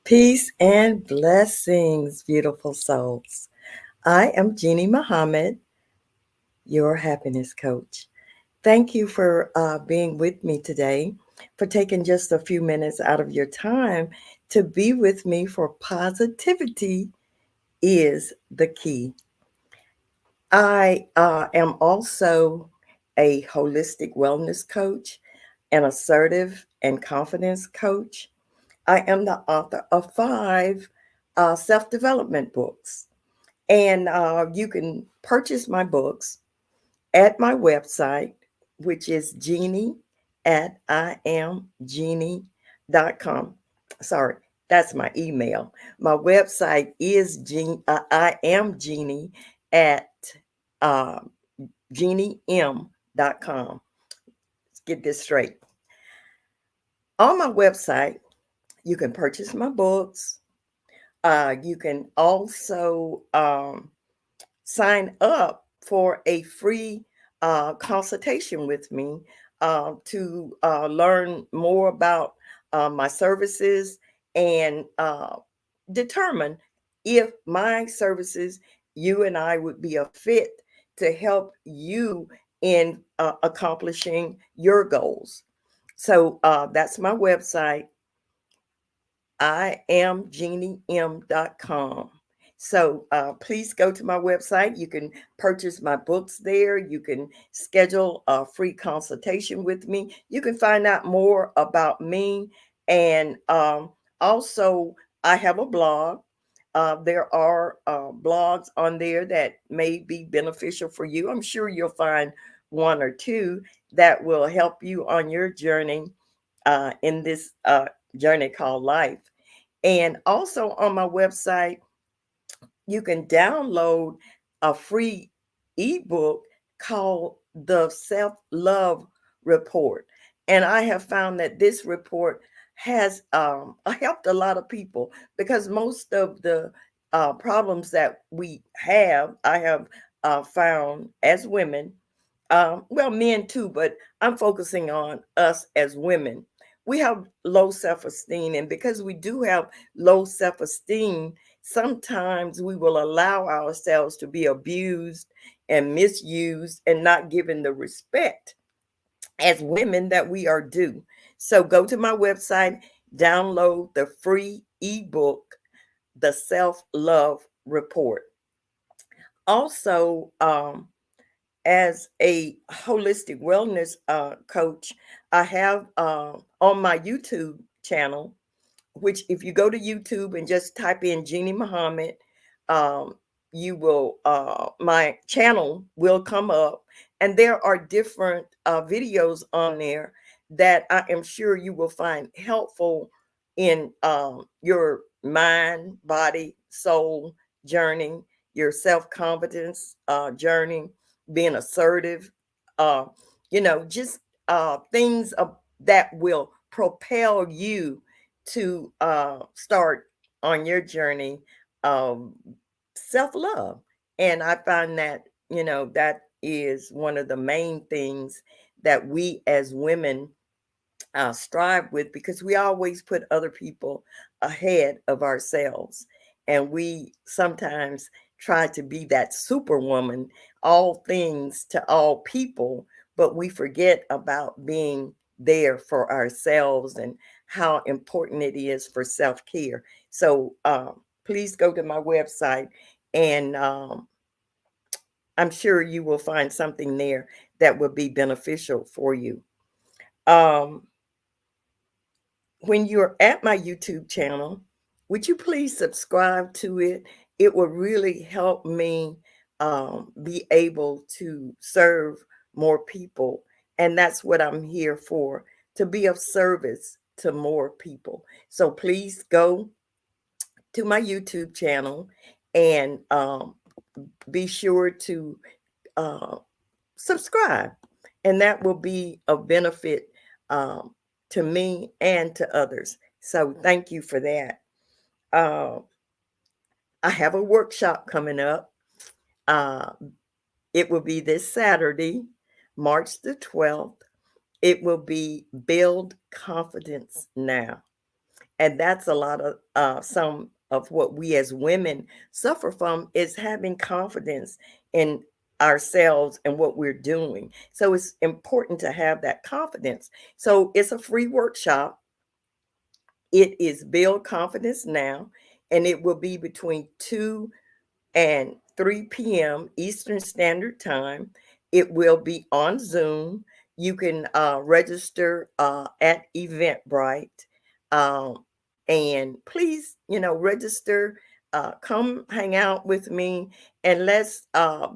Peace and blessings, beautiful souls. I am Jeannie Muhammad, your happiness coach. Thank you for being with me today, for taking just a few minutes out of your time to be with me, for positivity is the key. I am also a holistic wellness coach, an assertive and confidence coach. I am the author of five self development books. And you can purchase my books at my website, which is Jeannie at IamJeannie.com. Sorry, that's my email. My website is I am Jeannie at uh, JeannieM.com. Let's get this straight. On my website, you can purchase my books. You can also sign up for a free consultation with me to learn more about my services and determine if my services, you and I would be a fit to help you in accomplishing your goals. So that's my website, IamJeannieM.com. So please go to my website. You can purchase my books there. You can schedule a free consultation with me. You can find out more about me. And also, I have a blog. There are blogs on there that may be beneficial for you. I'm sure you'll find one or two that will help you on your journey in this journey called life. And also on my website, you can download a free ebook called the Self Love Report. And I have found that this report has helped a lot of people because most of the problems that we have, I have found as women, well, men too, but I'm focusing on us as women. We have low self esteem. And because we do have low self esteem, sometimes we will allow ourselves to be abused and misused and not given the respect as women that we are due. So go to my website, download the free ebook, The Self Love Report. Also, as a holistic wellness coach, I have on my YouTube channel, which if you go to YouTube and just type in Jeannie Muhammad, um, you will my channel will come up, and there are different videos on there that I am sure you will find helpful in your mind, body, soul journey, your self confidence journey, being assertive, uh, just things that will propel you to start on your journey of self love. And I find that, that is one of the main things that we as women strive with because we always put other people ahead of ourselves. And we sometimes try to be that superwoman, all things to all people, but we forget about being there for ourselves and how important it is for self care. So please go to my website, and I'm sure you will find something there that will be beneficial for you. Um, when you're at my YouTube channel, would you please subscribe to it? It will really help me be able to serve more people. And that's what I'm here for, to be of service to more people. So please go to my YouTube channel and be sure to uh, subscribe. And that will be of benefit um, to me and to others. So thank you for that. Uh, I have a workshop coming up. Uh, it will be this Saturday, March the 12th. It will be Build Confidence Now. And that's a lot of some of what we as women suffer from, is having confidence in ourselves and what we're doing. So it's important to have that confidence. So it's a free workshop. It is Build Confidence Now, and it will be between 2 and 3 p.m. Eastern Standard Time. It will be on Zoom. You can register at Eventbrite. Um, and please, register, come hang out with me, and let's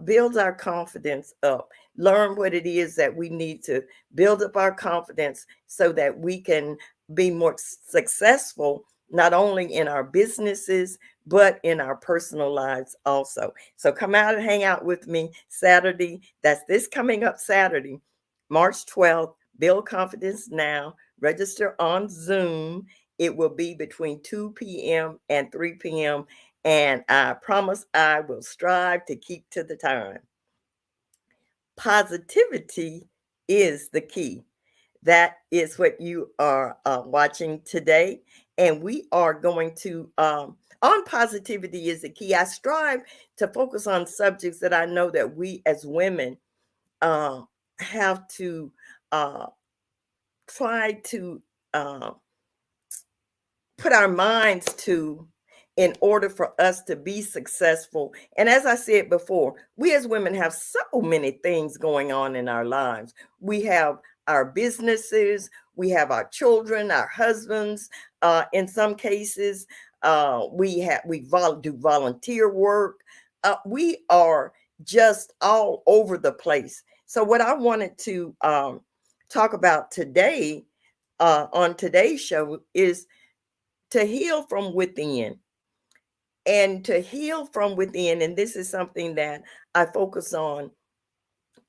build our confidence up. Learn what it is that we need to build up our confidence so that we can be more successful, not only in our businesses, but in our personal lives also. So come out and hang out with me Saturday. That's this coming up Saturday, March 12th. Build Confidence Now. Register on Zoom. It will be between 2 p.m. and 3 p.m. And I promise I will strive to keep to the time. Positivity is the key. That is what you are watching today. And we are going to, on positivity is the key. I strive to focus on subjects that I know that we as women uh, have to uh, try to uh, put our minds to, in order for us to be successful. And as I said before, we as women have so many things going on in our lives. We have our businesses, we have our children, our husbands. In some cases, we do volunteer work. We are just all over the place. So what I wanted to talk about today, on today's show, is to heal from within. And to heal from within, and this is something that I focus on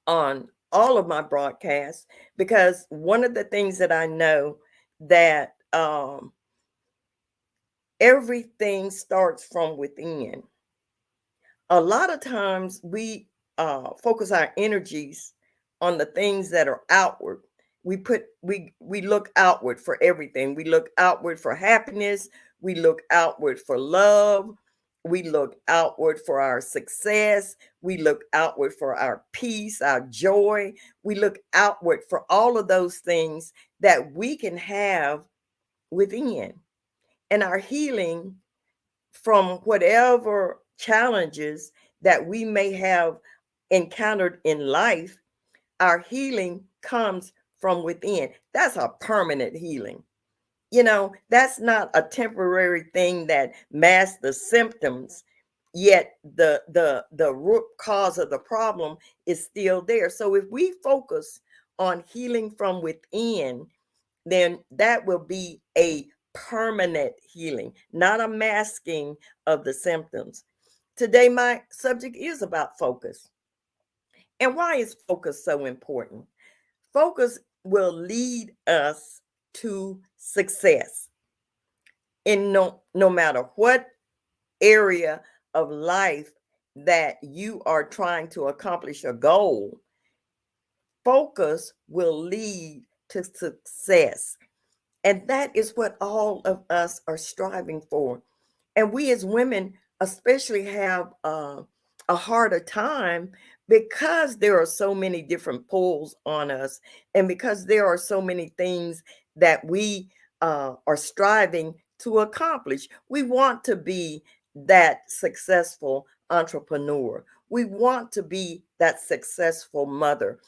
all of my broadcasts, because one of the things that I know, that everything starts from within. A lot of times we focus our energies on the things that are outward. We look outward for everything. We look outward for happiness. We look outward for love. We look outward for our success. We look outward for our peace, our joy. We look outward for all of those things that we can have within. And our healing from whatever challenges that we may have encountered in life, our healing comes from within. That's a permanent healing. That's not a temporary thing that masks the symptoms, yet the root cause of the problem is still there. So if we focus on healing from within, then that will be a permanent healing, not a masking of the symptoms. Today, my subject is about focus. And why is focus so important? Focus will lead us to success in no matter what area of life that you are trying to accomplish a goal. Focus will lead to success. And that is what all of us are striving for. And we as women especially have a harder time, because there are so many different pulls on us, and because there are so many things that we are striving to accomplish. We want to be that successful entrepreneur. We want to be that successful mother.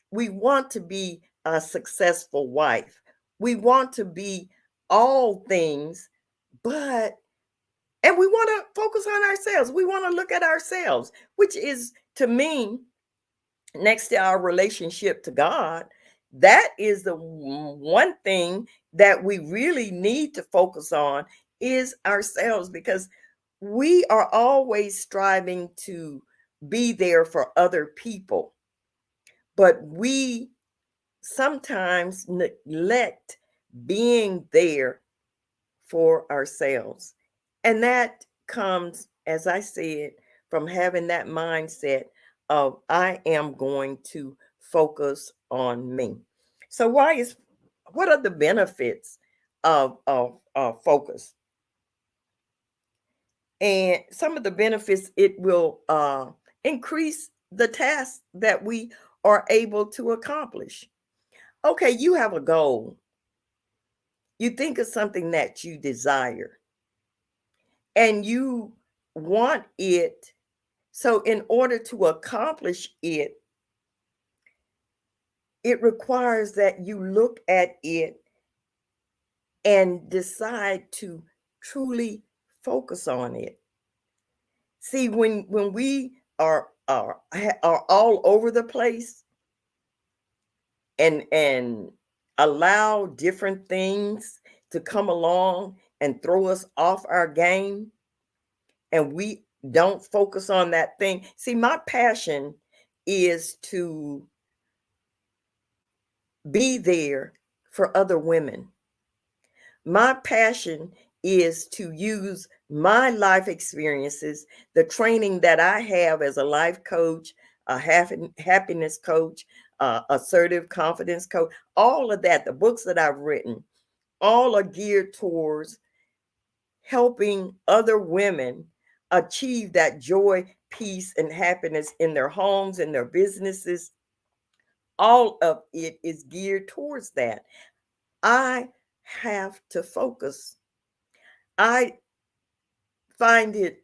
We want to be a successful wife. We want to be all things, but and we want to focus on ourselves. We want to look at ourselves, which is, to me, next to our relationship to God, that is the one thing that we really need to focus on, is ourselves, because we are always striving to be there for other people, but we sometimes neglect being there for ourselves. And that comes, as I said, from having that mindset of, I am going to focus on me. So what are the benefits of focus. And some of the benefits, it will increase the tasks that we are able to accomplish. Okay, you have a goal. You think of something that you desire and you want it. So, in order to accomplish it, it requires that you look at it and decide to truly focus on it. See, when we are all over the place and allow different things to come along and throw us off our game, and we don't focus on that thing. See, my passion is to be there for other women. My passion is to use my life experiences, the training that I have as a life coach, a happiness coach, assertive confidence coach, all of that, the books that I've written, all are geared towards helping other women achieve that joy, peace, and happiness in their homes, in their businesses. All of it is geared towards that. I have to focus. I find it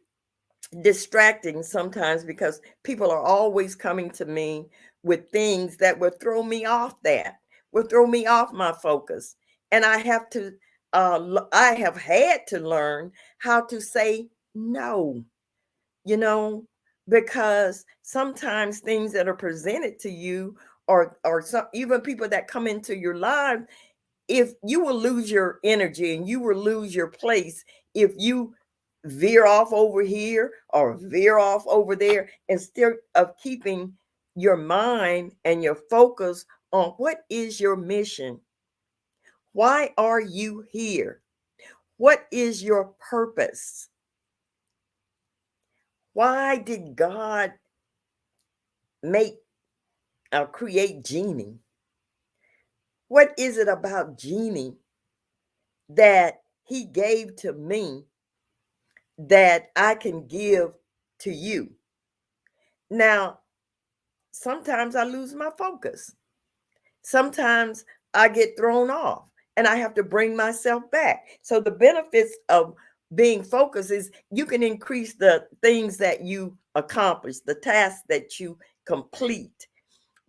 distracting sometimes because people are always coming to me with things that will throw me off will throw me off my focus. And I have to, I have had to learn how to say no, you know, because sometimes things that are presented to you or some even people that come into your life, if you will lose your energy and you will lose your place if you veer off over here or veer off over there instead of keeping your mind and your focus on what is your mission. Why are you here? What is your purpose? Why did God make create Jeannie? What is it about Jeannie that he gave to me that I can give to you? Now, sometimes I lose my focus. Sometimes I get thrown off and I have to bring myself back. So the benefits of being focused is you can increase the things that you accomplish, the tasks that you complete,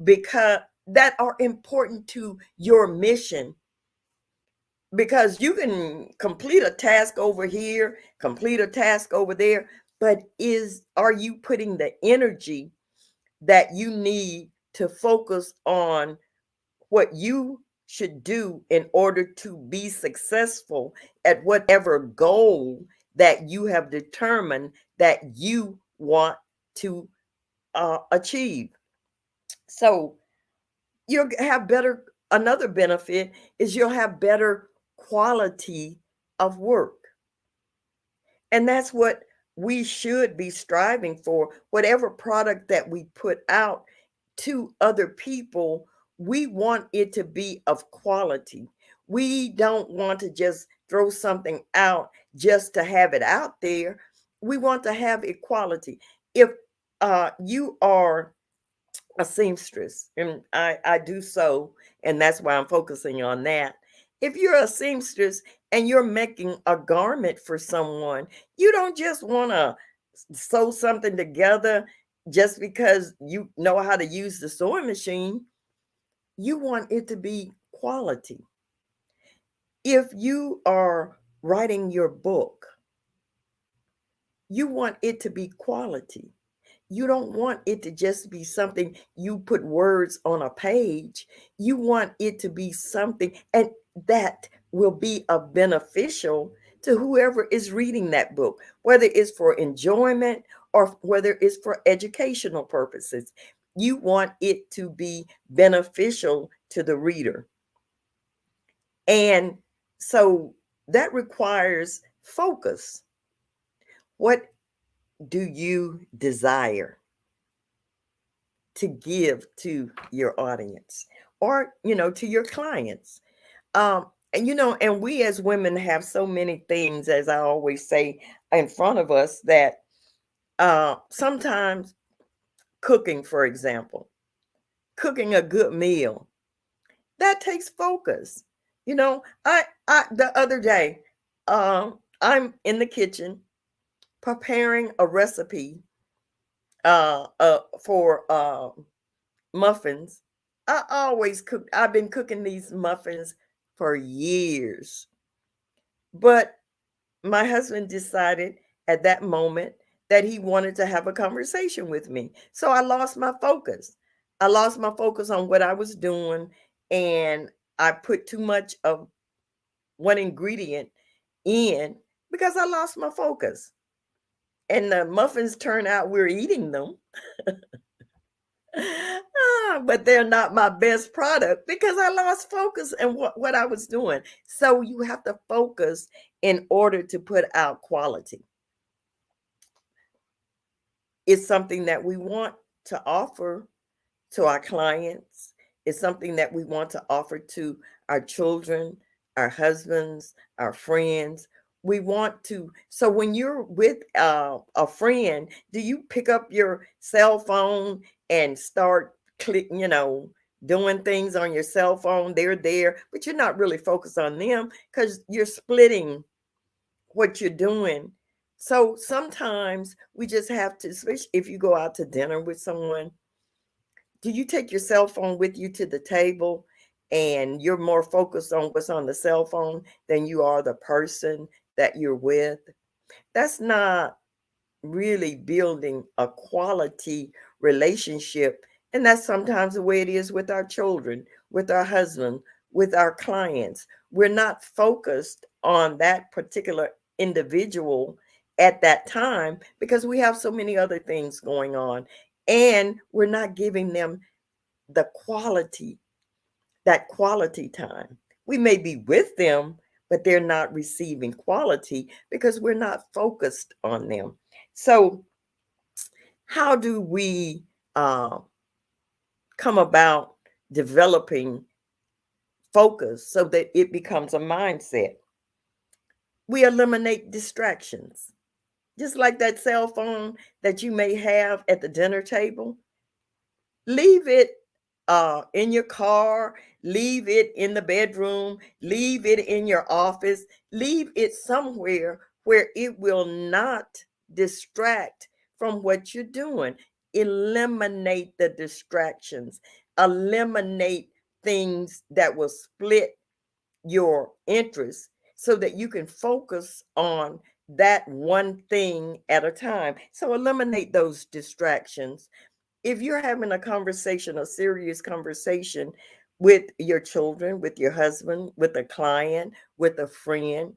because that are important to your mission. Because you can complete a task over here, complete a task over there, but are you putting the energy that you need to focus on what you should do in order to be successful at whatever goal that you have determined that you want to achieve? So you'll have better, another benefit is you'll have better quality of work. And that's what we should be striving for. Whatever product that we put out to other people, we want it to be of quality. We don't want to just throw something out just to have it out there. We want to have equality. If you are a seamstress, and I do so, and that's why I'm focusing on that. If you're a seamstress and you're making a garment for someone, you don't just want to sew something together just because you know how to use the sewing machine. You want it to be quality. If you are writing your book, you want it to be quality. You don't want it to just be something you put words on a page. You want it to be something and that will be a beneficial to whoever is reading that book, whether it's for enjoyment or whether it's for educational purposes. You want it to be beneficial to the reader. And so that requires focus. What do you desire to give to your audience or to your clients? And and we as women have so many things, as I always say, in front of us that sometimes cooking, for example, cooking a good meal, that takes focus. I the other day, I'm in the kitchen preparing a recipe for muffins. I always cook. I've been cooking these muffins for years. But my husband decided at that moment that he wanted to have a conversation with me. So I lost my focus. I lost my focus on what I was doing, and I put too much of one ingredient in because I lost my focus. And the muffins turn out we're eating them. But they're not my best product because I lost focus in what I was doing. So you have to focus in order to put out quality. It's something that we want to offer to our clients. It's something that we want to offer to our children, our husbands, our friends. We want to. So when you're with a friend, do you pick up your cell phone and start doing things on your cell phone? They're there, but you're not really focused on them because you're splitting what you're doing. So sometimes we just have to, especially if you go out to dinner with someone, do you take your cell phone with you to the table and you're more focused on what's on the cell phone than you are the person that you're with? That's not really building a quality relationship. And that's sometimes the way it is with our children, with our husband, with our clients. We're not focused on that particular individual at that time because we have so many other things going on. And we're not giving them the quality, that quality time. We may be with them, but they're not receiving quality because we're not focused on them. So, how do we uh, come about developing focus so that it becomes a mindset? We eliminate distractions, just like that cell phone that you may have at the dinner table. Leave it in your car, leave it in the bedroom, leave it in your office, leave it somewhere where it will not distract from what you're doing. Eliminate the distractions, eliminate things that will split your interest so that you can focus on that one thing at a time. So eliminate those distractions. If you're having a conversation, a serious conversation with your children, with your husband, with a client, with a friend,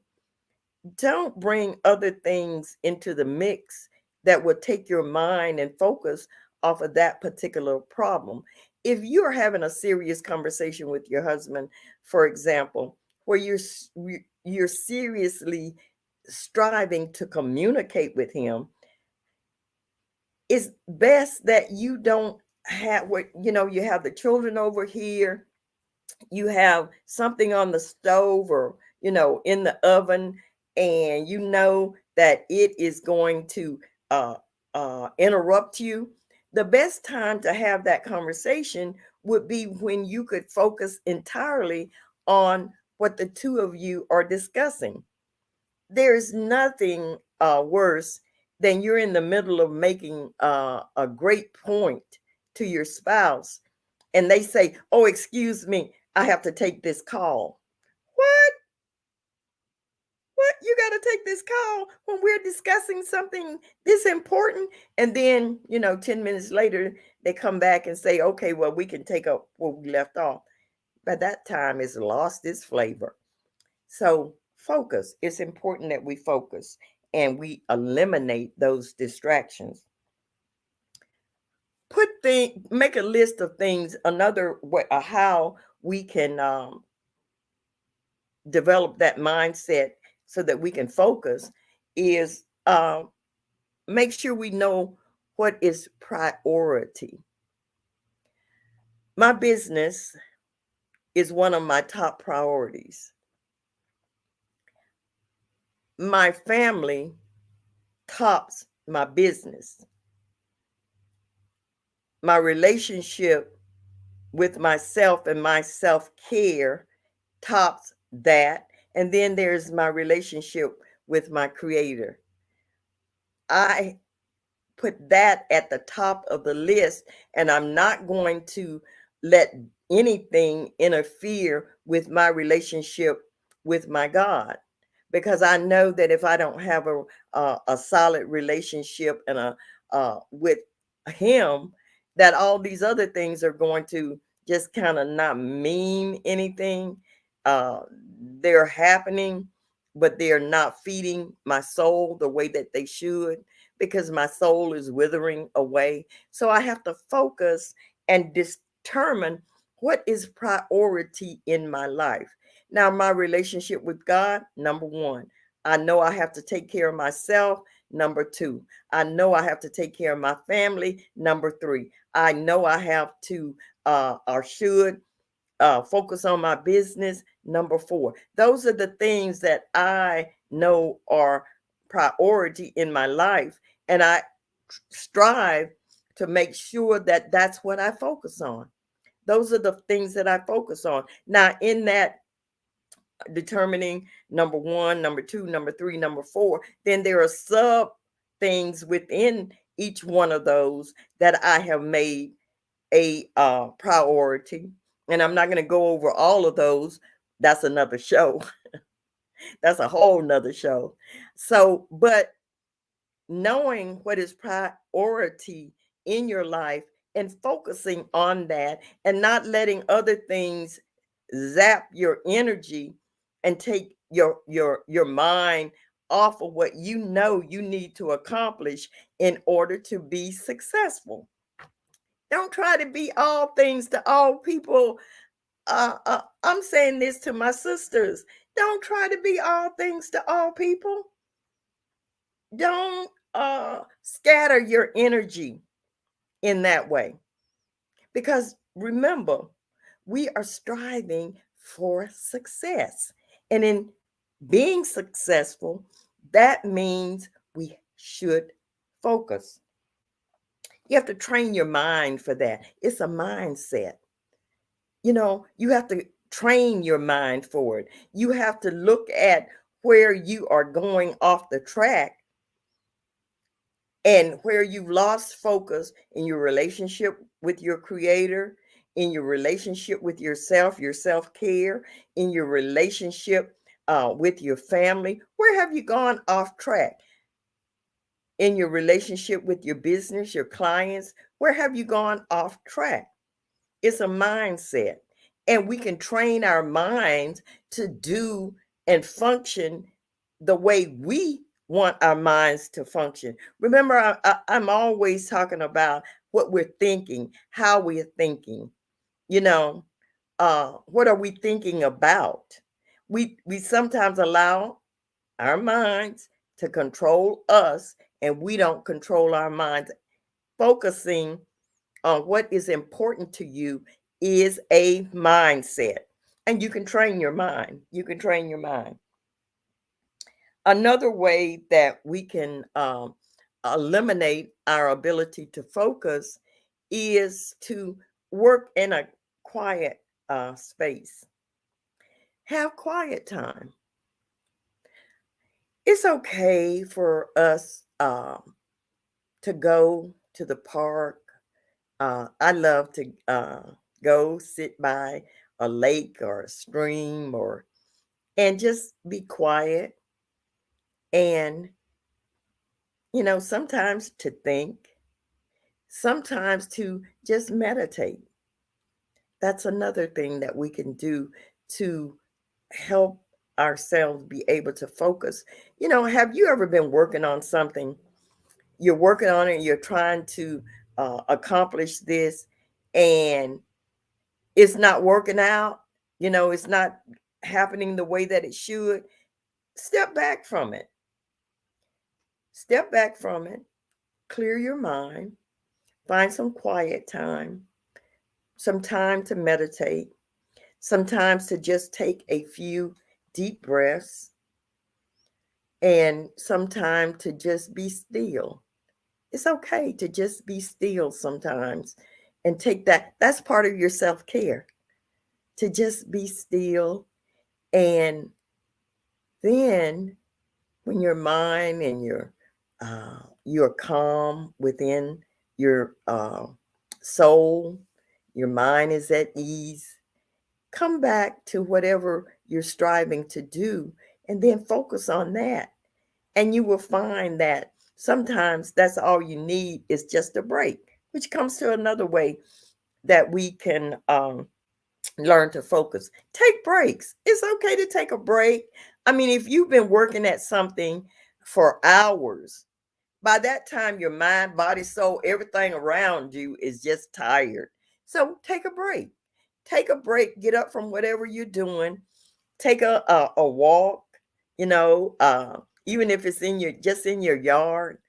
don't bring other things into the mix that will take your mind and focus off of that particular problem. If you're having a serious conversation with your husband, for example, where you're seriously striving to communicate with him, it's best that you don't have what you have the children over here, you have something on the stove or in the oven, and you know that it is going to uh interrupt you. The best time to have that conversation would be when you could focus entirely on what the two of you are discussing. There's nothing worse than you're in the middle of making a great point to your spouse and they say, "Oh, excuse me, I have to take this call." What? What? You got to take this call when we're discussing something this important? And then, 10 minutes later, they come back and say, "Okay, well, we can take up where we left off." By that time, it's lost its flavor. So focus. It's important that we focus and we eliminate those distractions. Make a list of things. Another way, how we can develop that mindset so that we can focus is make sure we know what is priority. My business is one of my top priorities. my family tops my business. My relationship with myself and my self-care tops that. And then there's my relationship with my creator. I put that at the top of the list, and I'm not going to let anything interfere with my relationship with my God, because I know that if I don't have a solid relationship and a with him, that all these other things are going to just kind of not mean anything. uh they're happening, but they're not feeding my soul the way that they should, because my soul is withering away. So I have to focus and determine what is priority in my life. Now, my relationship with God, number one. I know I have to take care of myself. Number two, I know I have to take care of my family. Number three, I know I have to or should focus on my business. Number four, those are the things that I know are priority in my life. And I strive to make sure that that's what I focus on. Those are the things that I focus on. Now, in that determining number one, number two, number three, number four, then there are sub things within each one of those that I have made a priority. And I'm not going to go over all of those. That's another show. That's a whole nother show. So, but knowing what is priority in your life and focusing on that, and not letting other things zap your energy and take your mind off of what you know you need to accomplish in order to be successful. Don't try to be all things to all people. I'm saying this to my sisters. Don't try to be all things to all people. Don't scatter your energy in that way, because remember, we are striving for success, and in being successful, that means we should focus. You have to train your mind for that. It's a mindset. You have to train your mind for it. You have to look at where you are going off the track and where you've lost focus in your relationship with your creator, in your relationship with yourself, your self-care, in your relationship with your family. Where have you gone off track? In your relationship with your business, your clients, where have you gone off track? It's a mindset. And we can train our minds to do and function the way we want our minds to function. Remember, I'm always talking about what we're thinking, how we're thinking. You know, what are we thinking about? We sometimes allow our minds to control us, and we don't control our minds. Focusing on what is important to you is a mindset. And you can train your mind. You can train your mind. Another way that we can eliminate our ability to focus is to work in a quiet space. Have quiet time. It's okay for us to go to the park. I love to go sit by a lake or a stream, or and just be quiet, and sometimes to think, sometimes to just meditate. That's another thing that we can do to help ourselves be able to focus. Have you ever been working on something? You're working on it, you're trying to accomplish this, and it's not working out, it's not happening the way that it should. Step back from it. Step back from it. Clear your mind. Find some quiet time, some time to meditate, sometimes to just take a few deep breaths and sometime to just be still. It's okay to just be still sometimes and take that. That's part of your self-care, to just be still. And then when your mind and you're calm within your soul, your mind is at ease, come back to whatever you're striving to do and then focus on that. And you will find that sometimes that's all you need is just a break, which comes to another way that we can learn to focus. Take breaks. It's okay to take a break. I mean, if you've been working at something for hours, by that time your mind, body, soul, everything around you is just tired. So take a break. Take a break, get up from whatever you're doing, take a walk, you know, even if it's in your just in your yard,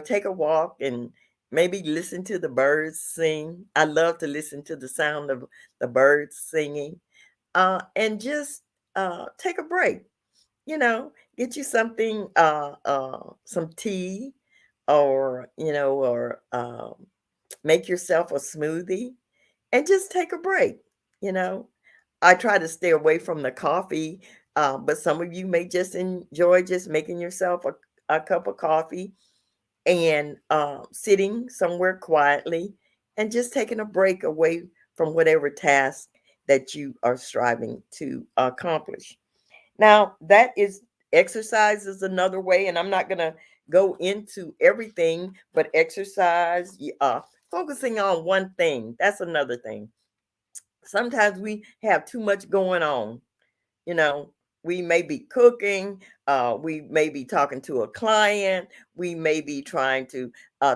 take a walk and maybe listen to the birds sing. I love to listen to the sound of the birds singing. And just take a break, get you something, some tea, or make yourself a smoothie and just take a break. You know, I try to stay away from the coffee, but some of you may just enjoy just making yourself a cup of coffee and sitting somewhere quietly and just taking a break away from whatever task that you are striving to accomplish. Now, that is exercise is another way, and I'm not going to go into everything, but exercise, focusing on one thing, that's another thing. Sometimes we have too much going on. You know, we may be cooking, we may be talking to a client, we may be trying to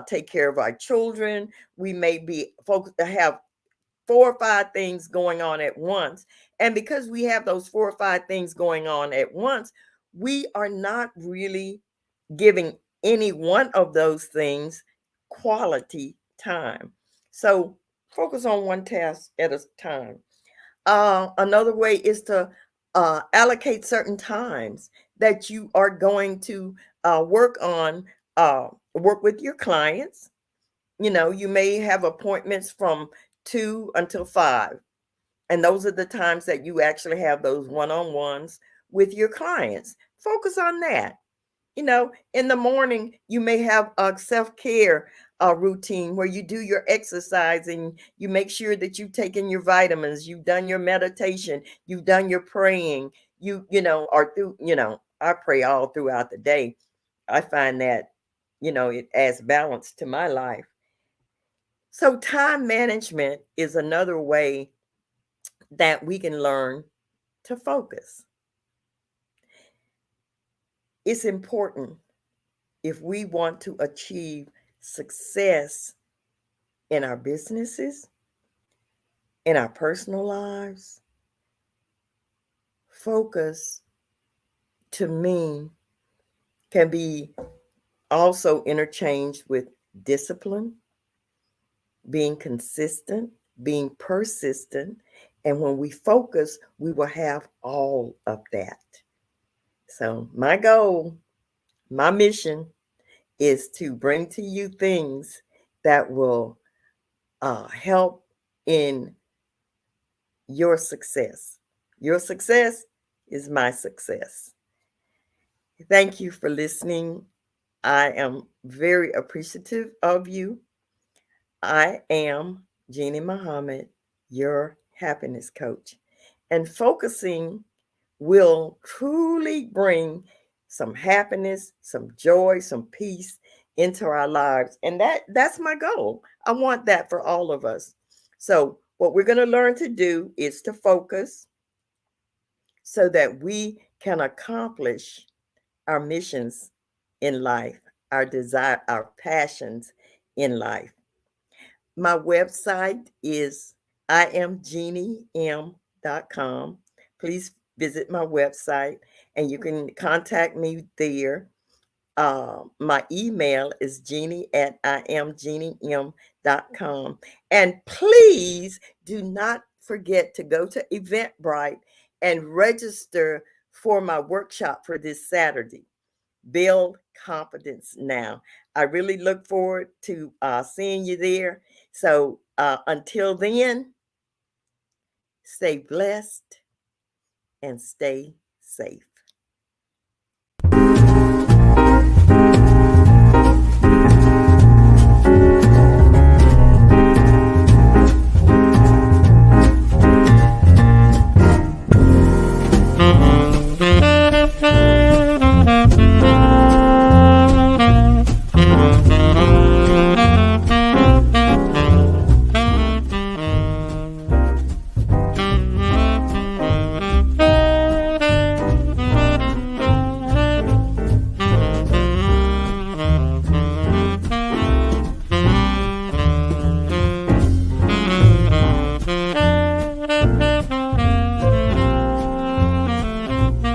take care of our children, we may be focused to have 4 or 5 things going on at once. And because we have those 4 or 5 things going on at once, we are not really giving any one of those things quality time. So focus on one task at a time. Another way is to allocate certain times that you are going to work with your clients. You may have appointments from 2 until 5, and those are the times that you actually have those one-on-ones with your clients. Focus on that. In the morning, you may have a self-care routine where you do your exercise and you make sure that you've taken your vitamins, you've done your meditation, you've done your praying, I pray all throughout the day. I find that, it adds balance to my life. So time management is another way that we can learn to focus. It's important if we want to achieve success in our businesses, in our personal lives. Focus, to me, can be also interchanged with discipline, being consistent, being persistent. And when we focus, we will have all of that. So, my goal, my mission is to bring to you things that will help in your success. Your success is my success. Thank you for listening. I am very appreciative of you. I am Jeannie Muhammad, your happiness coach. And focusing will truly bring some happiness, some joy, some peace into our lives. And that's my goal. I want that for all of us. So what we're going to learn to do is to focus so that we can accomplish our missions in life, our desire, our passions in life. My website is iamjeaniem.com. Please visit my website and you can contact me there. My email is jeannie@iamjeaniem.com. And please do not forget to go to Eventbrite and register for my workshop for this Saturday. Build confidence now. I really look forward to seeing you there. So until then, stay blessed and stay safe.